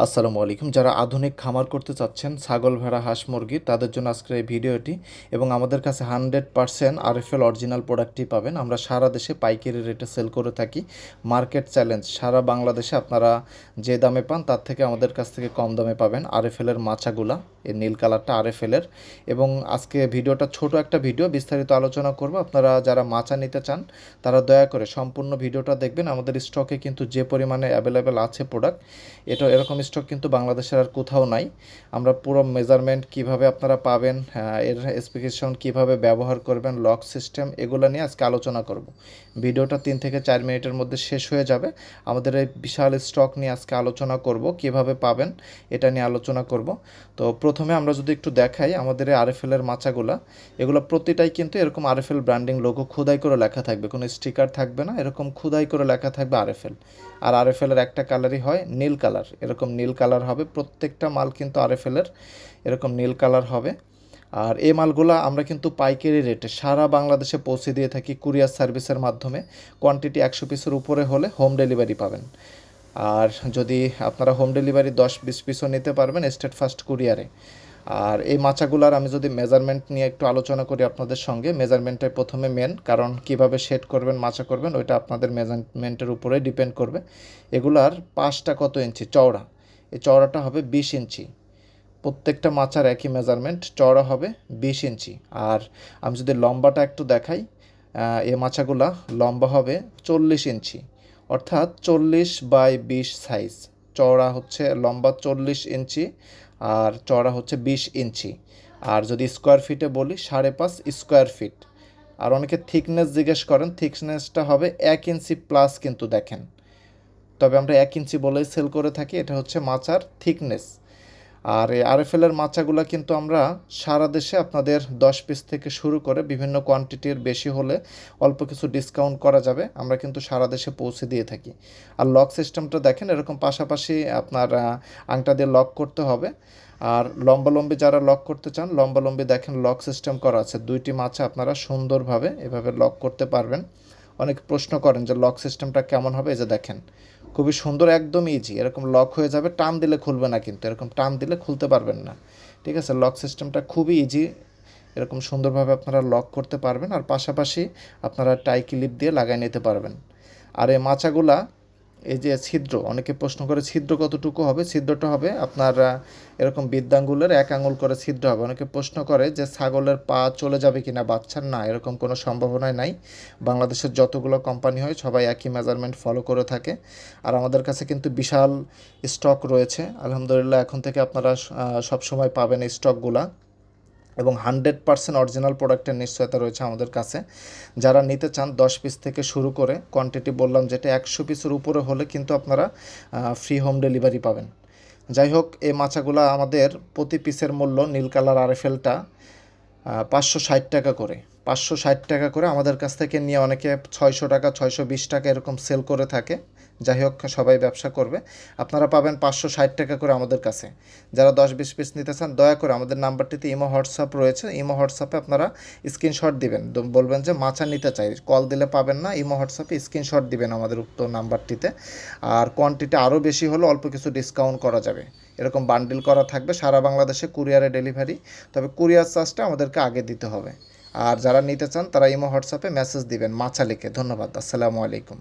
আসসালামু আলাইকুম। যারা আধুনিক খামার করতে চাচ্ছেন ছাগল, ভেড়া, হাঁস, মুরগি তাদের জন্য আজকের এই ভিডিওটি। এবং আমাদের কাছে 100% আরএফএল অরিজিনাল প্রোডাক্টই পাবেন। আমরা সারা দেশে পাইকারি রেটে সেল করে থাকি। মার্কেট চ্যালেঞ্জ, সারা বাংলাদেশে আপনারা যে দামে পান তার থেকে আমাদের কাছ থেকে কম দামে পাবেন। আরএফএলের মাচাগুলা, এই নীল কালারটা আরএফএলের। এবং আজকে ভিডিওটা ছোট একটা ভিডিও, বিস্তারিত আলোচনা করব। আপনারা যারা মাচা নিতে চান তারা দয়া করে সম্পূর্ণ ভিডিওটা দেখবেন। আমাদের স্টকে কিন্তু যে পরিমাণে অ্যাভেলেবেল আছে প্রোডাক্ট, এটা এরকম স্টক কিন্তু বাংলাদেশের আর কোথাও নাই। আমরা পুরো মেজারমেন্ট কিভাবে আপনারা পাবেন, এর স্পেসিফিকেশন কিভাবে ব্যবহার করবেন, লক সিস্টেম, এগুলো নিয়ে আজকে আলোচনা করব। ভিডিওটা 3 থেকে 4 মিনিটের মধ্যে শেষ হয়ে যাবে। আমাদের এই বিশাল স্টক নিয়ে আজকে আলোচনা করব, কিভাবে পাবেন এটা নিয়ে আলোচনা করব। তো প্রথমে আমরা যদি একটু দেখাই আমাদের এই আরএফএলের মাচাগুলা, এগুলো প্রতিটাই কিন্তু এরকম আরএফএল ব্র্যান্ডিং লোগো খোদাই করে লেখা থাকবে, কোনো স্টিকার থাকবে না, এরকম খোদাই করে লেখা থাকবে আরএফএল। আর আরএফএলের একটা কালারই হয় নীল কালার, এরকম নীল কালার হবে প্রত্যেকটা মাল কিন্তু আরএফএলের এরকম নীল কালার হবে। আর এই মালগুলো আমরা কিন্তু পাইকারি রেটে সারা বাংলাদেশে পৌঁছে দিয়ে থাকি কুরিয়ার সার্ভিসের মাধ্যমে। কোয়ান্টিটি 100 পিসের উপরে হলে হোম ডেলিভারি পাবেন। আর যদি আপনারা হোম ডেলিভারি 10-20 পিসও নিতে পারবেন স্টেট ফার্স্ট কুরিয়ারে। আর এই মাচাগুলার আমি যদি মেজারমেন্ট নিয়ে একটু আলোচনা করি আপনাদের সঙ্গে, মেজারমেন্টটাই প্রথমে মেন, কারণ কিভাবে সেট করবেন মাচা করবেন ওইটা আপনাদের মেজারমেন্টের উপরে ডিপেন্ড করবে। এগুলার পাশটা কত ইঞ্চি চওড়া, এই চওড়াটা হবে 20 ইঞ্চি। প্রত্যেকটা মাচার একই মেজারমেন্ট, চওড়া হবে 20 ইঞ্চি। আর আমি যদি লম্বাটা একটু দেখাই, এই মাচাগুলা লম্বা হবে 40 ইঞ্চি, অর্থাৎ 40/20 সাইজ। চওড়া হচ্ছে লম্বা 40 ইঞ্চি আর চওড়া হচ্ছে 20 ইঞ্চি। আর যদি স্কোয়ার ফিটে বলি 5.5 স্কোয়ার ফিট। আর অনেকে থিকনেস জিজ্ঞেস করেন, থিকনেসটা হবে 1 ইঞ্চি প্লাস কিন্তু দেখেন, তবে আমরা 1 ইঞ্চি বলেই সেল করে থাকি, এটা হচ্ছে মাচার থিকনেস। আর এই আরএফএলের মাচাগুলো কিন্তু আমরা সারা দেশে আপনাদের 10 পিস থেকে শুরু করে বিভিন্ন কোয়ান্টিটির বেশি হলে অল্প কিছু ডিসকাউন্ট করা যাবে, আমরা কিন্তু সারা দেশে পৌঁছে দিয়ে থাকি। আর লক সিস্টেমটা দেখেন, এরকম পাশাপাশি আপনার আংটা দিয়ে লক করতে হবে। আর লম্বালম্বি যারা লক করতে চান, লম্বালম্বি দেখেন লক সিস্টেম করা আছে, 2টি মাচা আপনারা সুন্দরভাবে এভাবে লক করতে পারবেন। অনেক প্রশ্ন করেন যে লক সিস্টেমটা কেমন হবে, এই যে দেখেন খুবই সুন্দর, একদম ইজি, এরকম লক হয়ে যাবে, টান দিলে খুলবে না, কিন্তু এরকম টান দিলে খুলতে পারবেন না। ঠিক আছে, লক সিস্টেমটা খুবই ইজি, এরকম সুন্দরভাবে আপনারা লক করতে পারবেন। আর পাশাপাশি আপনারা টাই ক্লিপ দিয়ে লাগাই নিতে পারবেন। আর এই মাচাগুলা, এই যে ছিদ্র, অনেকে প্রশ্ন করে ছিদ্র কতটুকু হবে, ছিদ্রটা হবে আপনার এরকম বৃদ্ধাঙ্গুলের 1 আঙুল করে ছিদ্র হবে। অনেকে প্রশ্ন করে যে ছাগলের পা চলে যাবে কিনা বাচ্চার, না, এরকম কোনো সম্ভাবনাই নাই। বাংলাদেশের যতগুলো কোম্পানি হয় সবাই একই মেজারমেন্ট ফলো করে থাকে। আর আমাদের কাছে কিন্তু বিশাল স্টক রয়েছে আলহামদুলিল্লাহ, এখন থেকে আপনারা সব সময় পাবেন এই স্টকগুলা। এবং 100% অরিজিনাল প্রোডাক্টের নিশ্চয়তা রয়েছে আমাদের কাছে। যারা নিতে চান 10 পিস থেকে শুরু করে, কোয়ান্টিটি বললাম যেটা 100 পিসের উপরে হলে কিন্তু আপনারা ফ্রি হোম ডেলিভারি পাবেন। যাই হোক, এই মাচাগুলা আমাদের প্রতি পিসের মূল্য নীল কালার আরএফএলটা 560 টাকা করে, 560 টাকা করে আমাদের কাছ থেকে নিয়ে অনেকে 600 টাকা, 620 টাকা এরকম সেল করে থাকে। যাই হোক, সবাই ব্যবসা করবে, আপনারা পাবেন 560 টাকা করে আমাদের কাছে। যারা 10-20 পিস নিতে চান দয়া করে আমাদের নাম্বারটিতে ইমো হোয়াটসঅ্যাপ রয়েছে, ইমো হোয়াটসঅ্যাপে আপনারা স্ক্রিনশট দিবেন, বলবেন যে মাচা নিতে চাই, কল দিলে পাবেন না, ইমো হোয়াটসঅ্যাপে স্ক্রিনশট দিবেন আমাদের উক্ত নাম্বারটিতে। আর কোয়ান্টিটি আরও বেশি হলে অল্প কিছু ডিসকাউন্ট করা যাবে। এরকম বান্ডিল করা থাকবে সারা বাংলাদেশে কুরিয়ারে ডেলিভারি, তবে কুরিয়ার চার্জটা আমাদেরকে আগে দিতে হবে। আর যারা নিতে চান তারা ইমো হোয়াটসঅ্যাপে মেসেজ দিবেন মাচা লিখে। ধন্যবাদ, আসসালামু আলাইকুম।